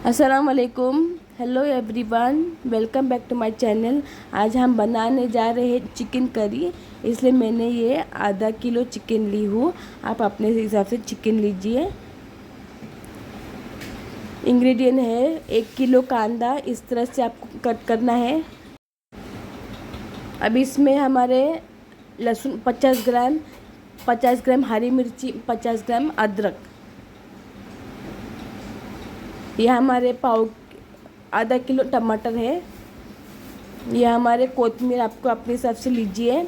अस्सलाम वालेकुम। Hello everyone, welcome back to my channel. आज हम बनाने जा रहे हैं चिकन करी, इसलिए मैंने ये आधा किलो चिकन ली हूँ। आप अपने हिसाब से चिकन लीजिए। इंग्रेडिएंट है 1 किलो कांदा, इस तरह से आपको कट करना है। अब इसमें हमारे लहसुन 50 ग्राम, 50 ग्राम हरी मिर्ची, 50 ग्राम अदरक, यह हमारे आधा किलो टमाटर है। यह हमारे कोतमीर आपको अपने हिसाब से लीजिए।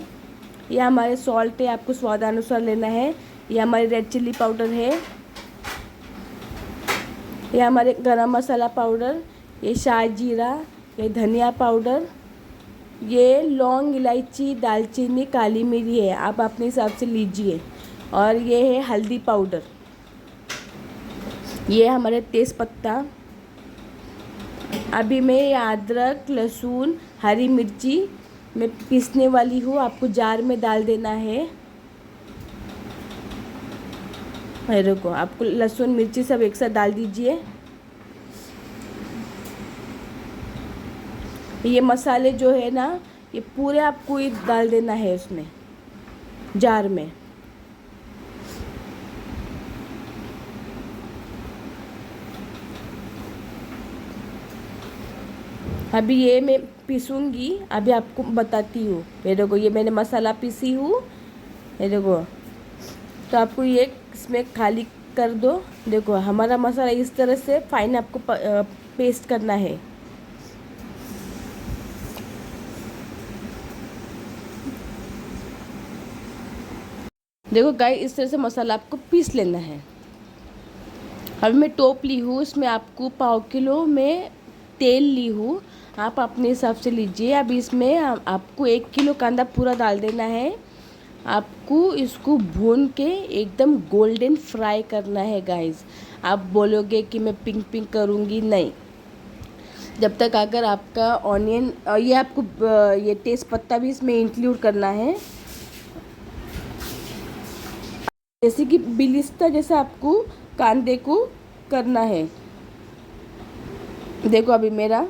यह हमारे सॉल्ट है, आपको स्वाद अनुसार लेना है। यह हमारे रेड चिल्ली पाउडर है। यह हमारे गरम मसाला पाउडर, ये शाह जीरा, ये धनिया पाउडर, ये लौंग, इलायची, दालचीनी, काली मिरी है, आप अपने हिसाब से लीजिए। और ये है हल्दी पाउडर। ये हमारे तेज़ पत्ता। अभी मैं ये अदरक, लहसुन, हरी मिर्ची मैं पीसने वाली हूँ, आपको जार में डाल देना है। मेरे को आपको लहसुन मिर्ची सब एक साथ डाल दीजिए। ये मसाले जो है ना, ये पूरे आपको ही डाल देना है उसमें, जार में। अभी ये मैं पीसूँगी, अभी आपको बताती हूँ। मेरे को ये मैंने मसाला पीसी हूँ, मेरे को तो आपको ये इसमें खाली कर दो। देखो हमारा मसाला इस तरह से फाइन आपको पेस्ट करना है। देखो गाइस, इस तरह से मसाला आपको पीस लेना है। अब मैं टोप ली हूँ, इसमें आपको 1/4 किलो में तेल ली हूँ, आप अपने हिसाब से लीजिए। अब इसमें आपको 1 किलो कांदा पूरा डाल देना है। आपको इसको भून के एकदम गोल्डन फ्राई करना है गाइस। आप बोलोगे कि मैं पिंक पिंक करूँगी, नहीं। जब तक अगर आपका ऑनियन, ये आपको ये तेज़ पत्ता भी इसमें इंक्लूड करना है, जैसे कि बिलिस्ता जैसा आपको कांदे को करना है। देखो अभी मेरा,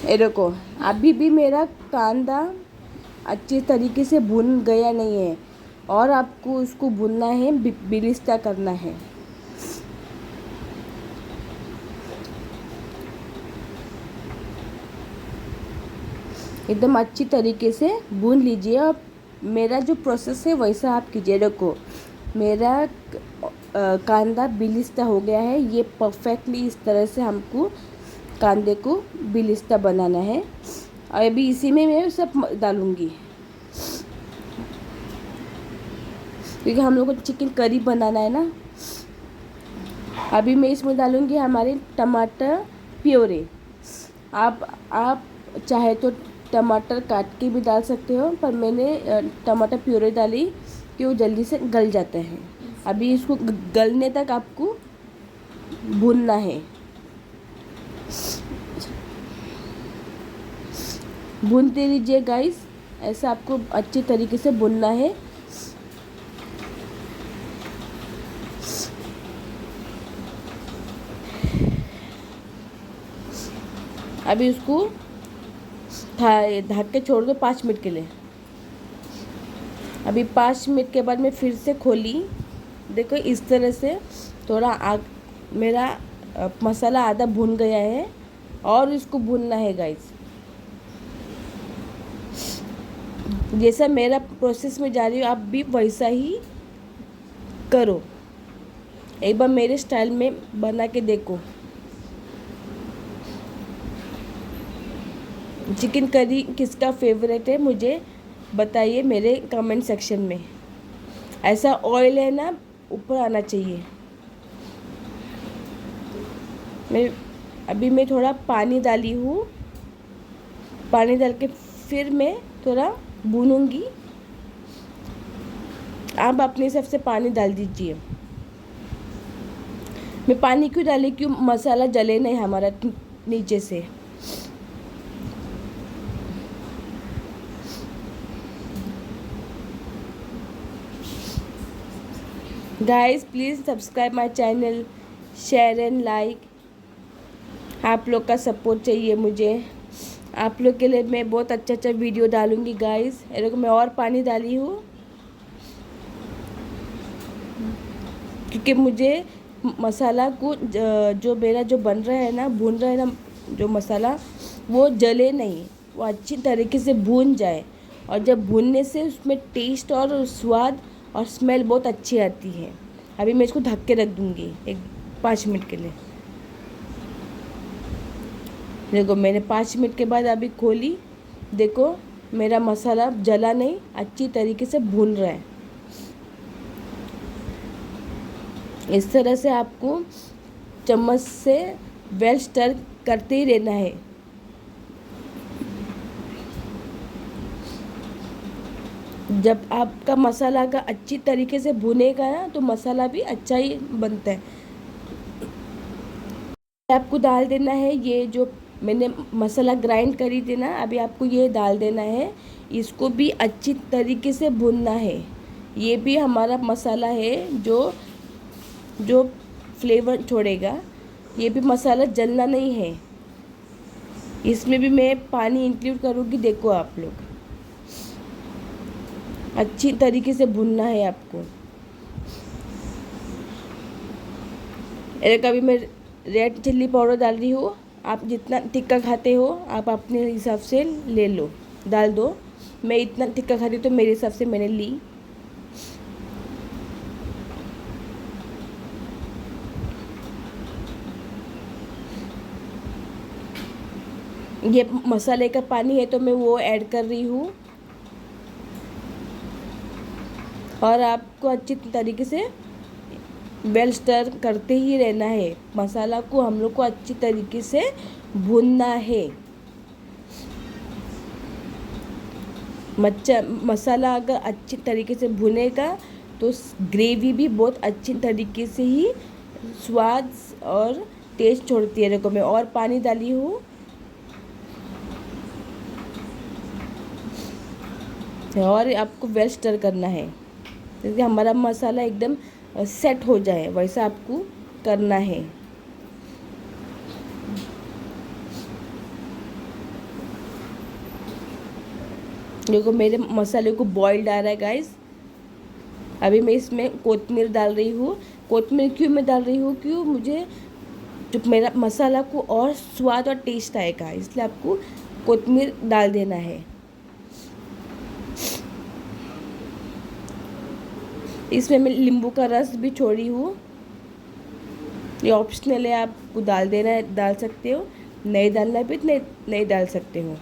ये देखो अभी भी मेरा कांदा अच्छी तरीके से भुन गया नहीं है, और आपको उसको भुनना है, बिलिस्ता करना है। एकदम अच्छी तरीके से भून लीजिए। और मेरा जो प्रोसेस है वैसा आप कीजिए। देखो मेरा कांदा बिलिस्ता हो गया है, ये परफेक्टली इस तरह से हमको कांदे को बिलिस्ता बनाना है। और अभी इसी में मैं सब डालूँगी, क्योंकि हम लोग को चिकन करी बनाना है ना। अभी मैं इसमें डालूँगी हमारे टमाटर प्योरे। आप चाहे तो टमाटर काट के भी डाल सकते हो, पर मैंने टमाटर प्योरे डाली कि वो जल्दी से गल जाते हैं। अभी इसको गलने तक आपको भूनना है। भूनते रहिए गाइस, ऐसा आपको अच्छी तरीके से भूनना है। अभी उसको ढक के छोड़ दो 5 मिनट के लिए। अभी 5 मिनट के बाद मैं फिर से खोली। देखो इस तरह से थोड़ा मेरा मसाला आधा भुन गया है, और इसको भूनना है गाइस। जैसा मेरा प्रोसेस में जा रही हो, आप भी वैसा ही करो। एक बार मेरे स्टाइल में बना के देखो। चिकन करी किसका फेवरेट है मुझे बताइए मेरे कमेंट सेक्शन में। ऐसा ऑयल है ना, ऊपर आना चाहिए। मैं थोड़ा पानी डाली हूँ, पानी डाल के फिर मैं थोड़ा भूनूंगी। आप अपने हिसाब से पानी डाल दीजिए। मैं पानी क्यों डाली, क्यों मसाला जले नहीं हमारा नीचे से। Guys please subscribe my channel, share and like. आप लोग का सपोर्ट चाहिए मुझे। आप लोग के लिए मैं बहुत अच्छा अच्छा वीडियो डालूँगी गाइस। ये देखो मैं और पानी डाली हूँ क्योंकि मुझे मसाला को जो मेरा जो बन रहा है ना, भून रहा है ना जो मसाला, वो जले नहीं, वो अच्छी तरीके से भून जाए। और जब भूनने से उसमें टेस्ट और स्वाद और स्मेल बहुत अच्छी आती है। अभी मैं इसको ढक के रख दूँगी एक 5 मिनट के लिए। देखो मैंने 5 मिनट के बाद अभी खोली, देखो मेरा मसाला जला नहीं, अच्छी तरीके से भून रहा है। इस तरह से आपको चम्मच से वेल स्टर करते ही रहना है। जब आपका मसाला का अच्छी तरीके से भुनेगा ना तो मसाला भी अच्छा ही बनता है। आपको डाल देना है ये जो मैंने मसाला ग्राइंड करी थी ना, अभी आपको ये डाल देना है। इसको भी अच्छी तरीके से भुनना है। ये भी हमारा मसाला है जो जो फ्लेवर छोड़ेगा। ये भी मसाला जलना नहीं है। इसमें भी मैं पानी इंक्लूड करूँगी। देखो आप लोग अच्छी तरीके से भुनना है आपको। कभी मैं रेड चिल्ली पाउडर डाल रही हूँ। आप जितना तिक्का खाते हो आप अपने हिसाब से ले लो, डाल दो। मैं इतना तिक्का खाती हूँ तो मेरे हिसाब से मैंने ली। ये मसाले का पानी है तो मैं वो ऐड कर रही हूँ। और आपको अच्छी तरीके से वेल स्टर करते ही रहना है। मसाला को हम लोग को अच्छी तरीके से भूनना है। मसाला अगर अच्छी तरीके से भुनेगा तो ग्रेवी भी बहुत अच्छी तरीके से ही स्वाद और टेस्ट छोड़ती है। देखो मैं और पानी डाली हूँ। और आपको वेल स्टर करना है जैसे हमारा मसाला एकदम सेट हो जाए, वैसा आपको करना है। देखो मेरे मसाले को बॉइल्ड आ रहा है गाइस। अभी मैं इसमें कोतमीर डाल रही हूँ। कोतमीर क्यों मैं डाल रही हूँ, क्यों मुझे जो मेरा मसाला को और स्वाद और टेस्ट आएगा, इसलिए आपको कोतमीर डाल देना है। इसमें मैं नींबू का रस भी छोड़ी हूँ। ये ऑप्शनल है, आपको डाल देना है डाल सकते हो, नहीं डालना भी नहीं डाल सकते हो।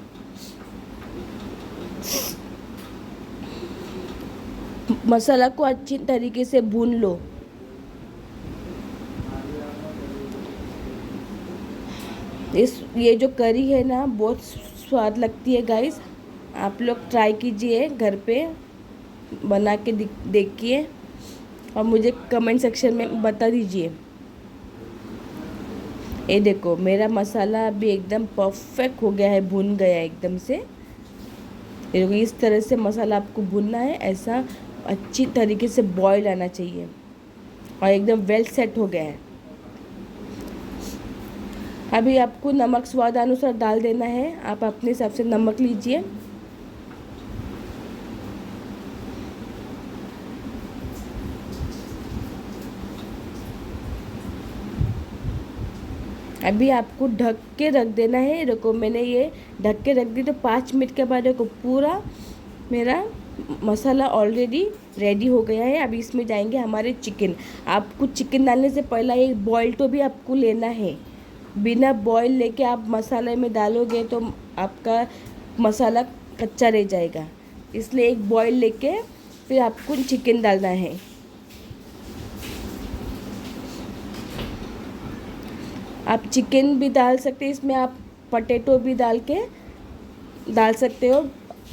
मसाला को अच्छी तरीके से भून लो। ये जो करी है ना बहुत स्वाद लगती है गाइस। आप लोग ट्राई कीजिए घर पे, बना के देखिए और मुझे कमेंट सेक्शन में बता दीजिए। ये देखो मेरा मसाला अभी एकदम परफेक्ट हो गया है, भुन गया है एकदम से। ये देखो इस तरह से मसाला आपको भुनना है, ऐसा अच्छी तरीके से बॉईल आना चाहिए और एकदम वेल सेट हो गया है। अभी आपको नमक स्वाद अनुसार डाल देना है। आप अपने हिसाब से नमक लीजिए। अभी आपको ढक के रख देना है। देखो मैंने ये ढक के रख दी तो 5 मिनट के बाद देखो पूरा मेरा मसाला ऑलरेडी रेडी हो गया है। अभी इसमें जाएंगे हमारे चिकन। आपको चिकन डालने से पहला एक बॉयल तो भी आपको लेना है। बिना बॉयल लेके आप मसाले में डालोगे तो आपका मसाला कच्चा रह जाएगा, इसलिए एक बॉयल लेके फिर आपको चिकन डालना है। आप चिकन भी डाल सकते हैं इसमें, आप पटेटो भी डाल सकते हो।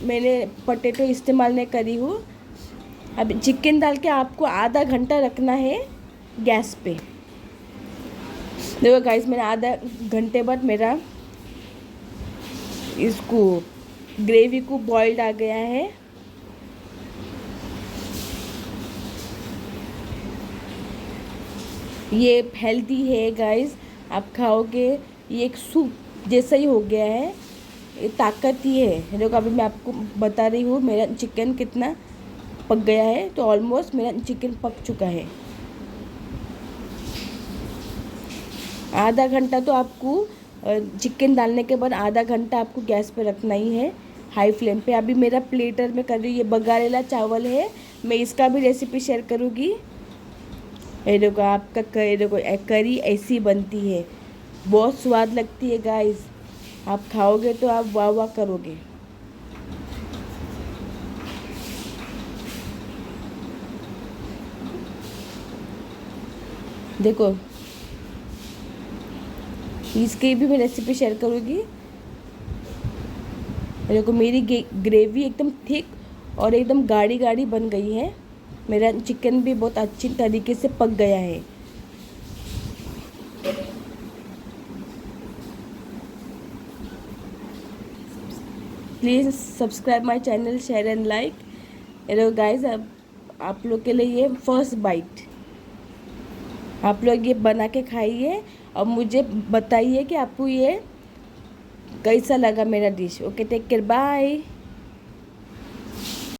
मैंने पटेटो इस्तेमाल नहीं करी हूँ। अब चिकन डाल के आपको आधा घंटा रखना है गैस पे। देखो गाइस मैंने आधा घंटे बाद मेरा इसको ग्रेवी को बॉइल्ड आ गया है। ये हेल्दी है गाइस, आप खाओगे ये एक सूप जैसा ही हो गया है, ये ताकत ही है। देखो अभी मैं आपको बता रही हूँ मेरा चिकन कितना पक गया है। तो ऑलमोस्ट मेरा चिकन पक चुका है। आधा घंटा तो आपको चिकन डालने के बाद आधा घंटा आपको गैस पे रखना ही है, हाई फ्लेम पे। अभी मेरा प्लेटर में कर रही हूँ, ये बघारेला चावल है, मैं इसका भी रेसिपी शेयर करूँगी। ये देखो आपका देखो करी ऐसी बनती है, बहुत स्वाद लगती है गाइस। आप खाओगे तो आप वाह वाह करोगे। देखो इसकी भी मैं रेसिपी शेयर करूँगी। देखो मेरी ग्रेवी एकदम थिक और एकदम गाढ़ी गाढ़ी बन गई है। मेरा चिकन भी बहुत अच्छी तरीके से पक गया है। Please subscribe my channel, share and like. Hello guys, अब आप लोग के लिए ये फर्स्ट बाइट, आप लोग ये बना के खाइए और मुझे बताइए कि आपको ये कैसा लगा मेरा dish. Okay, take care, bye.